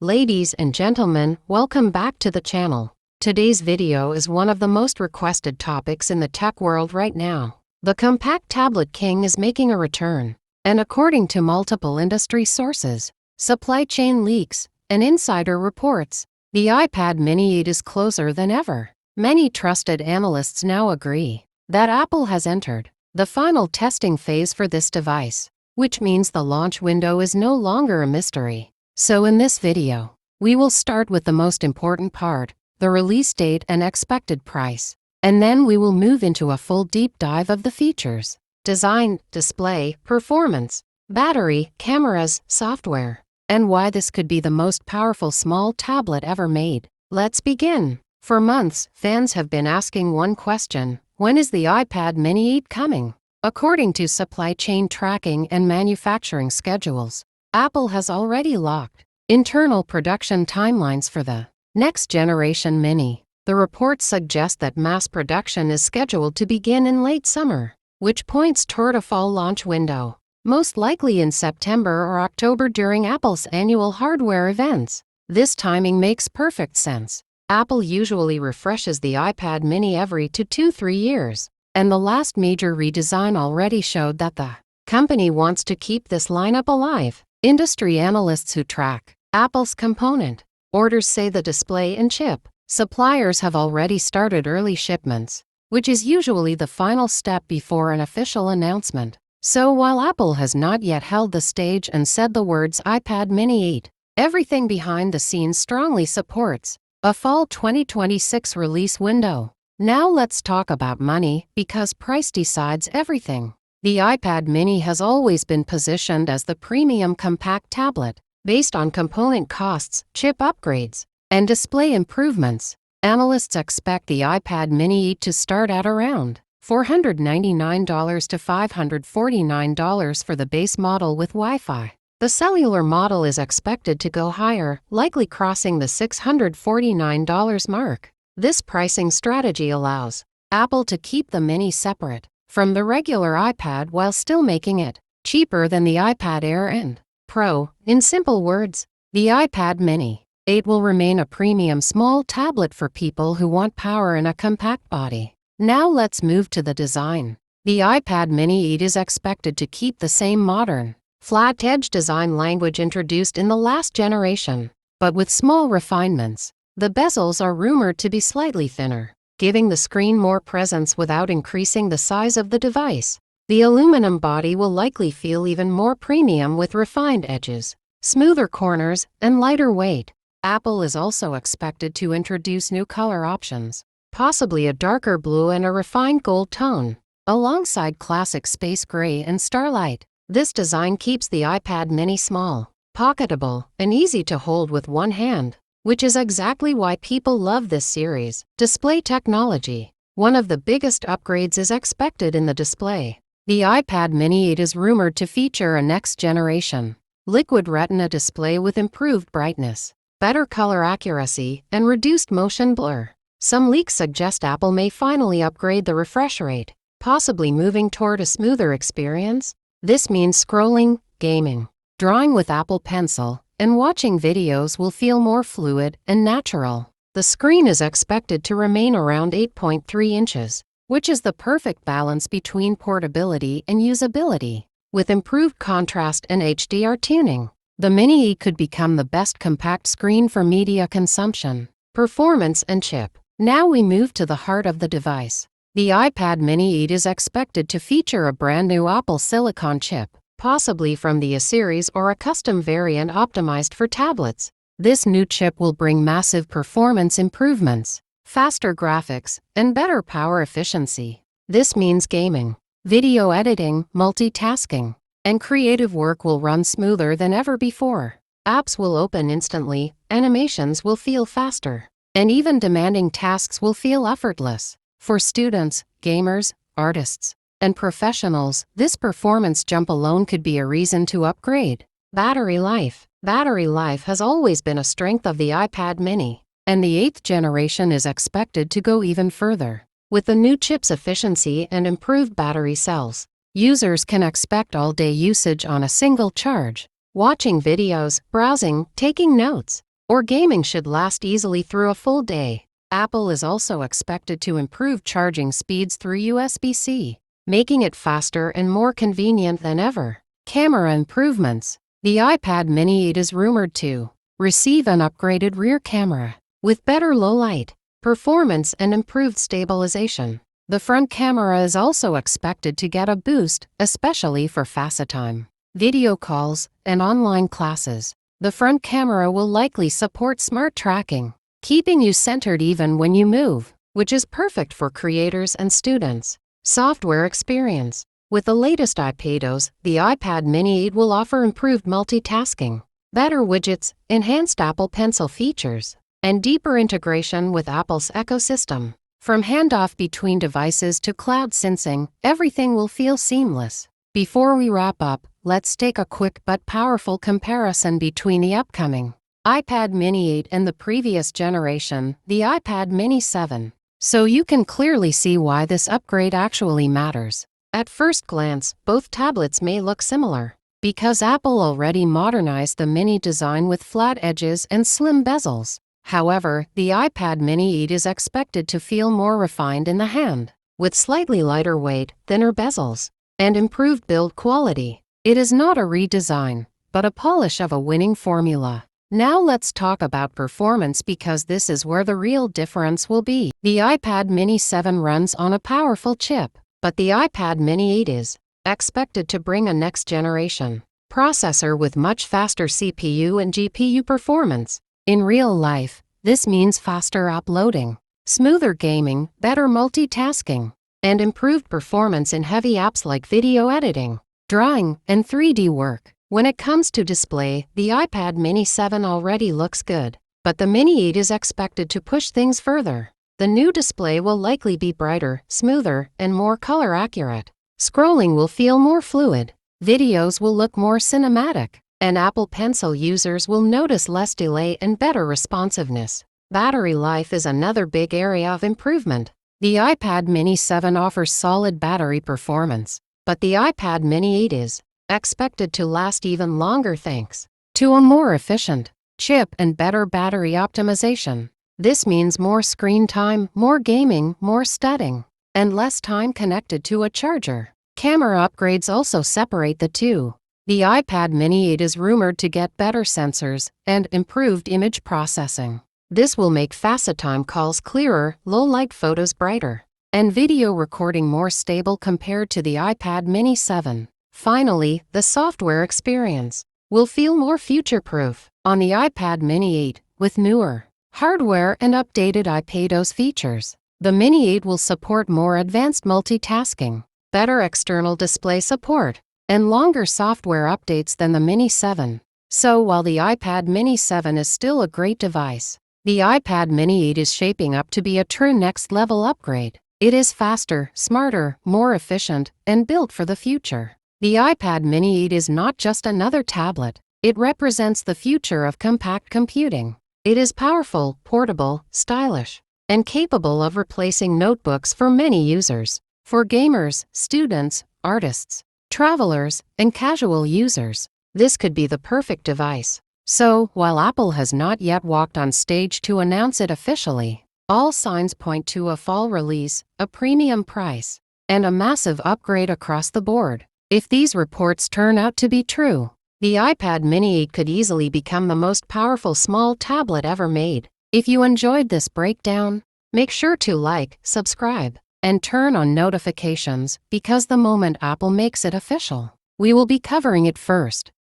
Ladies and gentlemen, welcome back to the channel. Today's video is one of the most requested topics in the tech world right now. The compact tablet king is making a return, and according to multiple industry sources, supply chain leaks, and insider reports, the iPad mini 8 is closer than ever. Many trusted analysts now agree that Apple has entered the final testing phase for this device, which means the launch window is no longer a mystery. So in this video, we will start with the most important part, the release date and expected price. And then we will move into a full deep dive of the features, design, display, performance, battery, cameras, software, and why this could be the most powerful small tablet ever made. Let's begin. For months, fans have been asking one question: when is the iPad mini 8 coming? According to supply chain tracking and manufacturing schedules, Apple has already locked internal production timelines for the next generation mini. The reports suggest that mass production is scheduled to begin in late summer, which points toward a fall launch window, most likely in September or October during Apple's annual hardware events. This timing makes perfect sense. Apple usually refreshes the iPad mini every 2 to 3 years, and the last major redesign already showed that the company wants to keep this lineup alive. Industry analysts who track Apple's component orders say the display and chip suppliers have already started early shipments, which is usually the final step before an official announcement. So while Apple has not yet held the stage and said the words iPad mini 8, everything behind the scenes strongly supports a fall 2026 release window. Now let's talk about money, because price decides everything. The iPad mini has always been positioned as the premium compact tablet, based on component costs, chip upgrades, and display improvements. Analysts expect the iPad mini 8 to start at around $499 to $549 for the base model with Wi-Fi. The cellular model is expected to go higher, likely crossing the $649 mark. This pricing strategy allows Apple to keep the mini separate from the regular iPad while still making it cheaper than the iPad Air and Pro. In simple words, the iPad mini 8 will remain a premium small tablet for people who want power in a compact body. Now let's move to the design. The iPad mini 8 is expected to keep the same modern, flat-edge design language introduced in the last generation, but with small refinements. The bezels are rumored to be slightly thinner, giving the screen more presence without increasing the size of the device. The aluminum body will likely feel even more premium with refined edges, smoother corners, and lighter weight. Apple is also expected to introduce new color options, possibly a darker blue and a refined gold tone, alongside classic space gray and starlight. This design keeps the iPad mini small, pocketable, and easy to hold with one hand, which is exactly why people love this series. Display technology. One of the biggest upgrades is expected in the display. The iPad mini 8 is rumored to feature a next-generation liquid retina display with improved brightness, better color accuracy, and reduced motion blur. Some leaks suggest Apple may finally upgrade the refresh rate, possibly moving toward a smoother experience. This means scrolling, gaming, drawing with Apple Pencil, and watching videos will feel more fluid and natural. The screen is expected to remain around 8.3 inches, which is the perfect balance between portability and usability. With improved contrast and HDR tuning, the Mini 8 could become the best compact screen for media consumption, performance, and chip. Now we move to the heart of the device. The iPad mini 8 is expected to feature a brand new Apple Silicon chip, possibly from the A series or a custom variant optimized for tablets. This new chip will bring massive performance improvements, faster graphics, and better power efficiency. This means gaming, video editing, multitasking, and creative work will run smoother than ever before. Apps will open instantly, animations will feel faster, and even demanding tasks will feel effortless. For students, gamers, artists, and professionals, this performance jump alone could be a reason to upgrade. Battery life. Battery life has always been a strength of the iPad mini, and the 8th generation is expected to go even further. With the new chip's efficiency and improved battery cells, users can expect all-day usage on a single charge. Watching videos, browsing, taking notes, or gaming should last easily through a full day. Apple is also expected to improve charging speeds through USB-C, making it faster and more convenient than ever. Camera improvements. The iPad mini 8 is rumored to receive an upgraded rear camera with better low-light performance and improved stabilization. The front camera is also expected to get a boost, especially for FaceTime, video calls, and online classes. The front camera will likely support smart tracking, keeping you centered even when you move, which is perfect for creators and students. Software experience. With the latest iPadOS, the iPad mini 8 will offer improved multitasking, better widgets, enhanced Apple Pencil features, and deeper integration with Apple's ecosystem. From handoff between devices to cloud syncing, everything will feel seamless. Before we wrap up, let's take a quick but powerful comparison between the upcoming iPad mini 8 and the previous generation, the iPad mini 7, so you can clearly see why this upgrade actually matters. At first glance, both tablets may look similar, because Apple already modernized the mini design with flat edges and slim bezels. However, the iPad mini 8 is expected to feel more refined in the hand, with slightly lighter weight, thinner bezels, and improved build quality. It is not a redesign, but a polish of a winning formula. Now let's talk about performance, because this is where the real difference will be. The iPad mini 7 runs on a powerful chip, but the iPad mini 8 is expected to bring a next-generation processor with much faster CPU and GPU performance. In real life, this means faster uploading, smoother gaming, better multitasking, and improved performance in heavy apps like video editing, drawing, and 3D work. When it comes to display, the iPad mini 7 already looks good, but the mini 8 is expected to push things further. The new display will likely be brighter, smoother, and more color accurate. Scrolling will feel more fluid, videos will look more cinematic, and Apple Pencil users will notice less delay and better responsiveness. Battery life is another big area of improvement. The iPad mini 7 offers solid battery performance, but the iPad mini 8 is expected to last even longer thanks to a more efficient chip and better battery optimization. This means more screen time, more gaming, more studying, and less time connected to a charger. Camera upgrades also separate the two. The iPad mini 8 is rumored to get better sensors and improved image processing. This will make FaceTime calls clearer, low-light photos brighter, and video recording more stable compared to the iPad mini 7. Finally, the software experience will feel more future-proof on the iPad mini 8 with newer hardware and updated iPadOS features. The mini 8 will support more advanced multitasking, better external display support, and longer software updates than the mini 7. So while the iPad mini 7 is still a great device, the iPad mini 8 is shaping up to be a true next-level upgrade. It is faster, smarter, more efficient, and built for the future. The iPad mini 8 is not just another tablet. It represents the future of compact computing. It is powerful, portable, stylish, and capable of replacing notebooks for many users. For gamers, students, artists, travelers, and casual users, this could be the perfect device. So, while Apple has not yet walked on stage to announce it officially, all signs point to a fall release, a premium price, and a massive upgrade across the board. If these reports turn out to be true, the iPad mini 8 could easily become the most powerful small tablet ever made. If you enjoyed this breakdown, make sure to like, subscribe, and turn on notifications, because the moment Apple makes it official, we will be covering it first.